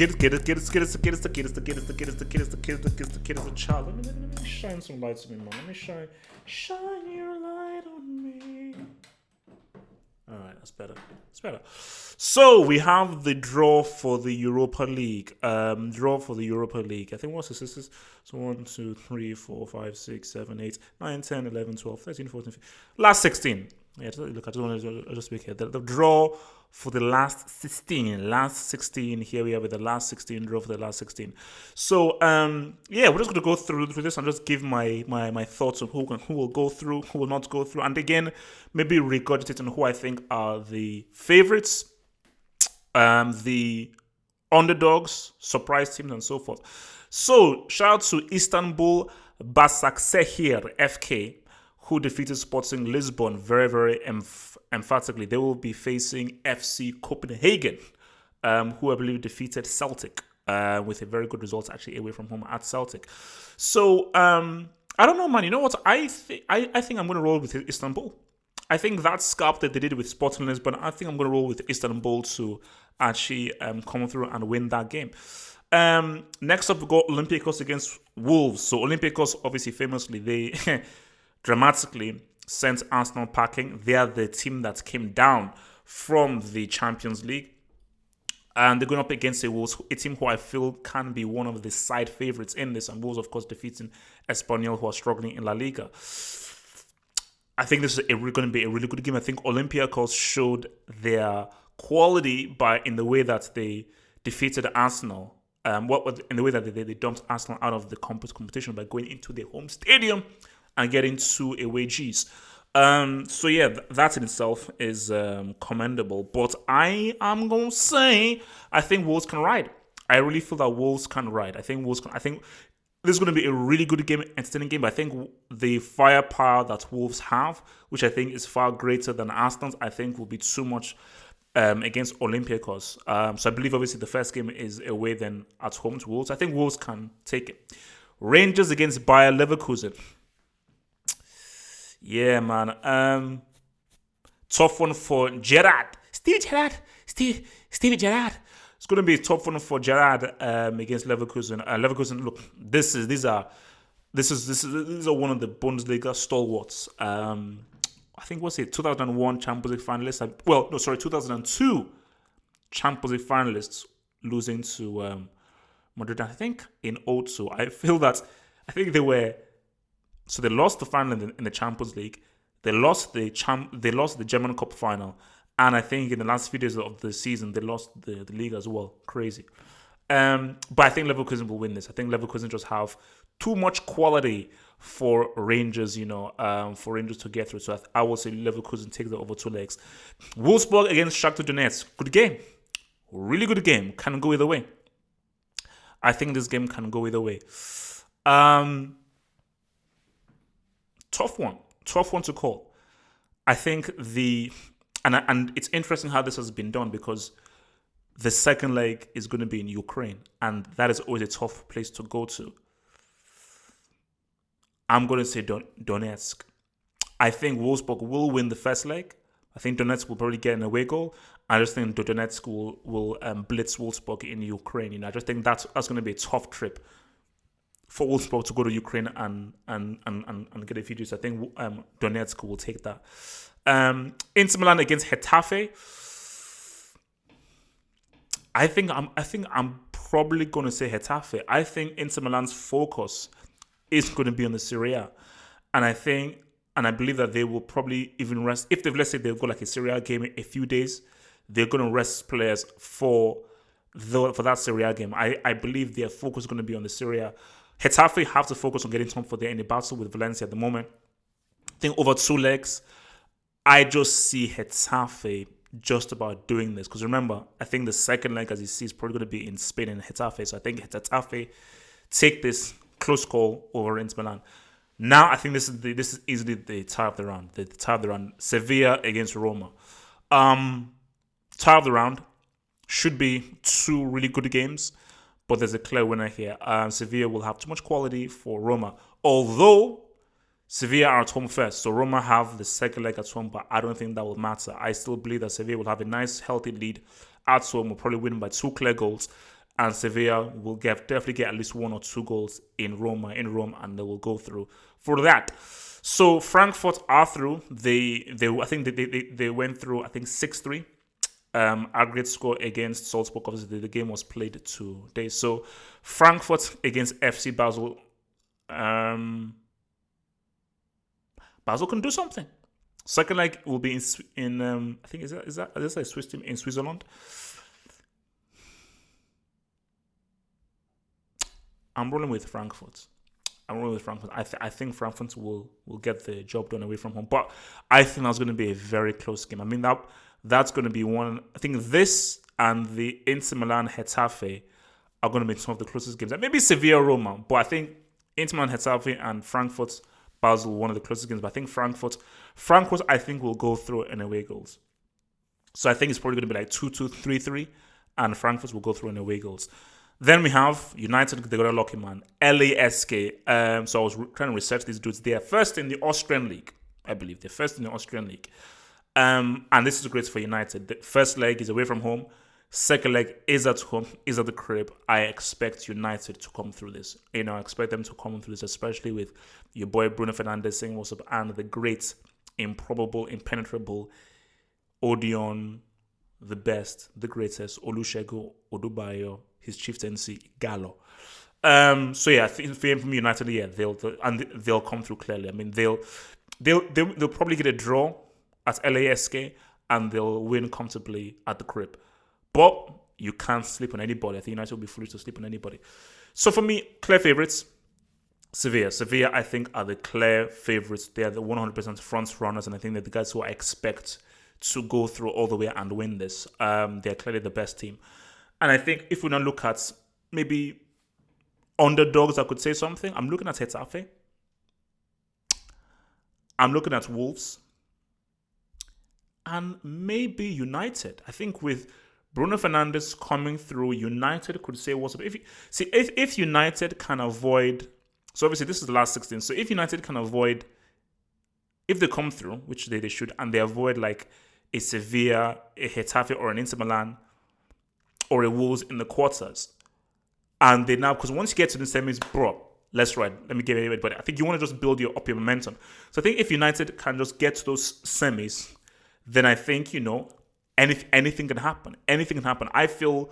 a child. Let me shine some light on me, man. Let me shine your light on me. All right, that's better. It's better. So we have the draw for the Europa League. Draw for the Europa League. I think what's this? Is so 1, 2, 3, 4, 5, 6, 7, 8, 9, 10, 11, 12, 13, 14, 15. Last 16. Yeah, look, I just want to just speak here. The draw for the last 16. Last 16. Here we are with the last 16 draw for the last 16. So yeah, we're just going to go through this and just give my thoughts on who will go through, who will not go through, and again maybe regurgitate on who I think are the favorites, the underdogs, surprise teams, and so forth. So shout out to Istanbul Basaksehir FK, who defeated Sporting Lisbon very, very emphatically. They will be facing FC Copenhagen, who I believe defeated Celtic with a very good result, actually, away from home at Celtic. So, I don't know, man. You know what? I think I'm going to roll with Istanbul. I think that scalp that they did with Sporting Lisbon, I think I'm going to roll with Istanbul to actually come through and win that game. Next up, we got Olympiacos against Wolves. So, Olympiacos, obviously, famously, they dramatically sent Arsenal packing. They are the team that came down from the Champions League. And they're going up against a Wolves, a team who I feel can be one of the side favourites in this. And Wolves, of course, defeating Espanyol, who are struggling in La Liga. I think this is going to be a really good game. I think Olympiacos showed their quality in the way that they defeated Arsenal. In the way that they dumped Arsenal out of the competition by going into their home stadium and getting 2 away Gs. So yeah, that in itself is commendable. But I am going to say, I think Wolves can ride. I really feel that Wolves can ride. I think this is going to be a really good game, entertaining game. But I think the firepower that Wolves have, which I think is far greater than Arsenal's, I think will be too much against Olympiacos. So I believe obviously the first game is away, then at home to Wolves. I think Wolves can take it. Rangers against Bayer Leverkusen. Yeah, man. Tough one for Gerrard. Stevie Gerrard. It's going to be a tough one for Gerrard against Leverkusen. Leverkusen, look, these are one of the Bundesliga stalwarts. I think 2001 Champions League finalists. 2002 Champions League finalists losing to Madrid. I think in 2002. I think they were. So they lost the final in the Champions League. They lost the German Cup final, and I think in the last few days of the season they lost the league as well. Crazy. But I think Leverkusen will win this. I think Leverkusen just have too much quality for Rangers, for Rangers to get through. So I will say Leverkusen takes it over 2 legs. Wolfsburg against Shakhtar Donetsk. Good game. Really good game. Can go either way. I think this game can go either way. Tough one to call. I think and it's interesting how this has been done because the second leg is going to be in Ukraine, and that is always a tough place to go to. I'm going to say Donetsk. I think Wolfsburg will win the first leg. I think Donetsk will probably get an away goal. I just think Donetsk will blitz Wolfsburg in Ukraine. I just think that's going to be a tough trip for Wolfsburg to go to Ukraine and get a few Gs. I think Donetsk will take that. Inter Milan against Getafe. I think I'm probably going to say Getafe. I think Inter Milan's focus is going to be on the Serie A, and I believe that they will probably even rest. If let's say they've got like a Serie A game in a few days, they're going to rest players for that Serie A game. I believe their focus is going to be on the Serie A. Getafe have to focus on getting top for their in the battle with Valencia at the moment. I think over 2 legs, I just see Getafe just about doing this. Because remember, I think the second leg, as you see, is probably going to be in Spain and Getafe. So I think Getafe take this close call over Inter Milan. Now I think this is easily the tie of the round. The tie of the round. Sevilla against Roma. Tie of the round should be 2 really good games. But there's a clear winner here. Sevilla will have too much quality for Roma. Although Sevilla are at home first. So Roma have the second leg at home, but I don't think that will matter. I still believe that Sevilla will have a nice, healthy lead at home. Will probably win by 2 clear goals. and Sevilla will definitely get at least 1 or 2 goals in Rome, and they will go through for that. So Frankfurt are through. I think they went through, I think, 6-3. Aggregate score against Salzburg. Obviously, the game was played today. So Frankfurt against FC Basel. Basel can do something. Second leg will be in I think is that a Swiss team in Switzerland. I'm rolling with Frankfurt. I think Frankfurt will get the job done away from home, but I think that's going to be a very close game. I mean that's going to be one. I think this and the Inter Milan Getafe are going to be some of the closest games. Maybe Sevilla Roma, but I think Inter Milan Getafe and Frankfurt Basel one of the closest games. But I think Frankfurt I think will go through in away goals. So I think it's probably going to be like 2-2, 3-3, and Frankfurt will go through in away goals. Then we have United, they got a lucky man. LASK. So I was trying to research these dudes. They are first in the Austrian League, I believe. They're first in the Austrian League. And this is great for United. The first leg is away from home. Second leg is at home, is at the crib. I expect United to come through this. I expect them to come through this, especially with your boy Bruno Fernandes saying what's up, and the great, improbable, impenetrable Odion, the best, the greatest, Olusegun Odubayo, his chieftaincy, Gallo. So yeah, I think from United, yeah, they'll come through clearly. I mean, they'll probably get a draw at LASK and they'll win comfortably at the crib. But you can't sleep on anybody. I think United will be foolish to sleep on anybody. So for me, clear favourites, Sevilla. Sevilla, I think, are the clear favourites. They are the 100% front runners, and I think they're the guys who I expect to go through all the way and win this. They're clearly the best team. And I think if we now look at maybe underdogs, I could say something. I'm looking at Getafe. I'm looking at Wolves. And maybe United. I think with Bruno Fernandes coming through, United could say what's up. If United can avoid, so obviously this is the last 16. So if United can avoid, if they come through, which they should, and they avoid like a Sevilla, a Getafe, or an Inter Milan, or a Wolves in the quarters, and they now, because once you get to the semis, bro, let's ride. Let me give it, but I think you want to just build up your momentum. So I think if United can just get to those semis, then I think, anything can happen. Anything can happen. I feel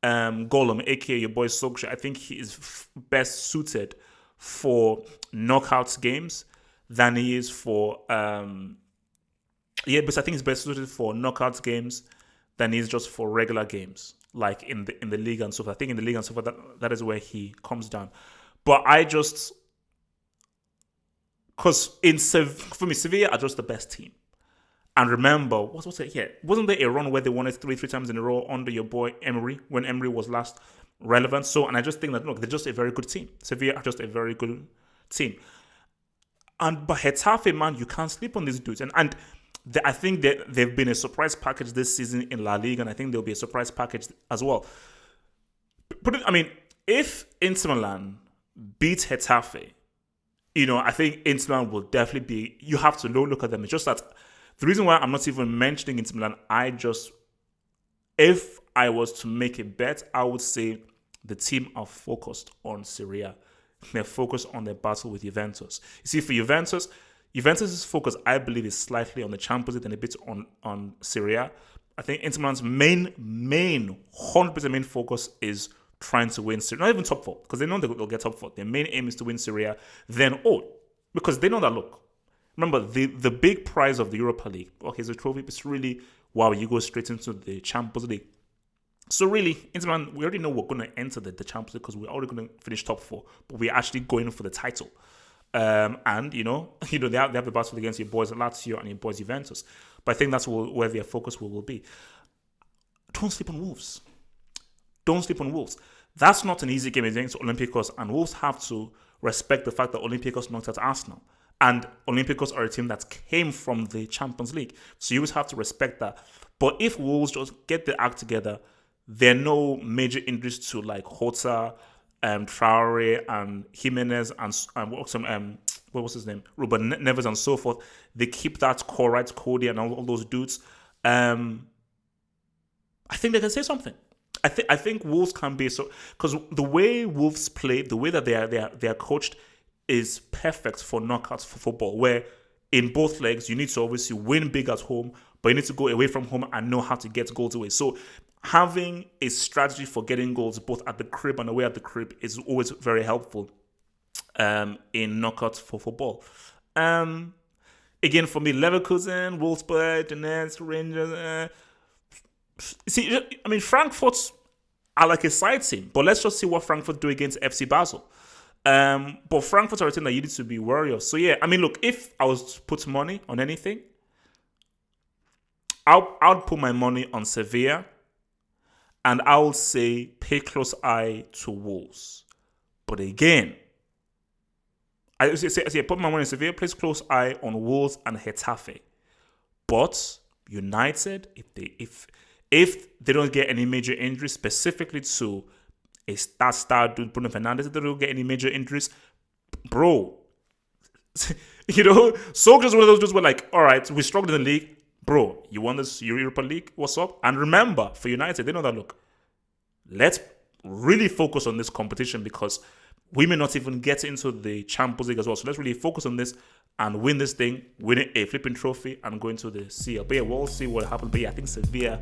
Golem, aka your boy Solskjaer, I think he is best suited for knockout games than he is for but I think he's best suited for knockout games than he is just for regular games, like in the league and so forth. I think in the league and so forth, that is where he comes down. But because for me, Sevilla are just the best team. And remember, what's it here? Wasn't there a run where they won it three times in a row under your boy Emery, when Emery was last relevant? So, and I just think that, look, they're just a very good team. Sevilla are just a very good team. But Getafe, man, you can't sleep on these dudes. And I think that they've been a surprise package this season in La Liga, and I think they'll be a surprise package as well. If Inter Milan beat Getafe, I think Inter Milan will definitely be, you have to look at them. It's just that the reason why I'm not even mentioning Inter Milan, if I was to make a bet, I would say the team are focused on Serie A. They're focused on their battle with Juventus. You see, for Juventus's focus, I believe, is slightly on the Champions League and a bit on Serie A. I think Inter Milan's main 100% main focus is trying to win Serie A. Not even top 4, because they know they'll get top 4. Their main aim is to win Serie A. Because they know that, look, remember, the big prize of the Europa League, okay, is a trophy. It's really, wow, you go straight into the Champions League. So really, Inter Milan, we already know we're going to enter the Champions League because we're already going to finish top 4, but we're actually going for the title. They have the battle against your boys Lazio and your boys Juventus. But I think that's where their focus will be. Don't sleep on Wolves. That's not an easy game against Olympiacos, and Wolves have to respect the fact that Olympiacos knocked out Arsenal. And Olympiacos are a team that came from the Champions League. So you always have to respect that. But if Wolves just get the act together, there are no major injuries to like Jota, Traore, and Jimenez, and what was his name? Ruben Neves, and so forth. They keep that core, right? Cody and all those dudes. I think they can say something. I think Wolves can be so, because the way Wolves play, the way that they are coached, is perfect for knockouts for football. Where in both legs you need to obviously win big at home, but you need to go away from home and know how to get goals away. So having a strategy for getting goals both at the crib and away at the crib is always very helpful in knockouts for football. Again, for me, Leverkusen, Wolfsburg, Donetsk, Rangers. See, I mean, Frankfurt are like a side team, but let's just see what Frankfurt do against FC Basel. But Frankfurt are a team that you need to be wary of. So yeah, I mean, look, if I was to put money on anything, I'll put my money on Sevilla, and I will say pay close eye to Wolves. But again, I say put my money on Sevilla, place close eye on Wolves and Getafe. But United, if they don't get any major injuries, specifically to that star dude Bruno Fernandes, if they don't get any major injuries, bro, Solskjaer's one of those dudes where like, all right, we struggled in the league, bro. You won this Europa League, what's up? And remember, for United, they know that, look, let's really focus on this competition because we may not even get into the Champions League as well. So let's really focus on this and win this thing, win a flipping trophy, and go into the CL. But yeah, we'll see what happens. But yeah, I think Sevilla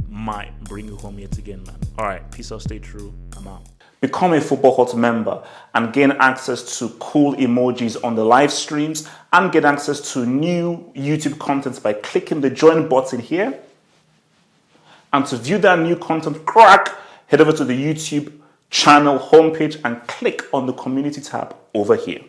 might bring you home yet again, man. All right, peace out, stay true. I'm out. Become a Football Hut member and gain access to cool emojis on the live streams and get access to new YouTube content by clicking the join button here. And to view that new content, head over to the YouTube channel homepage and click on the community tab over here.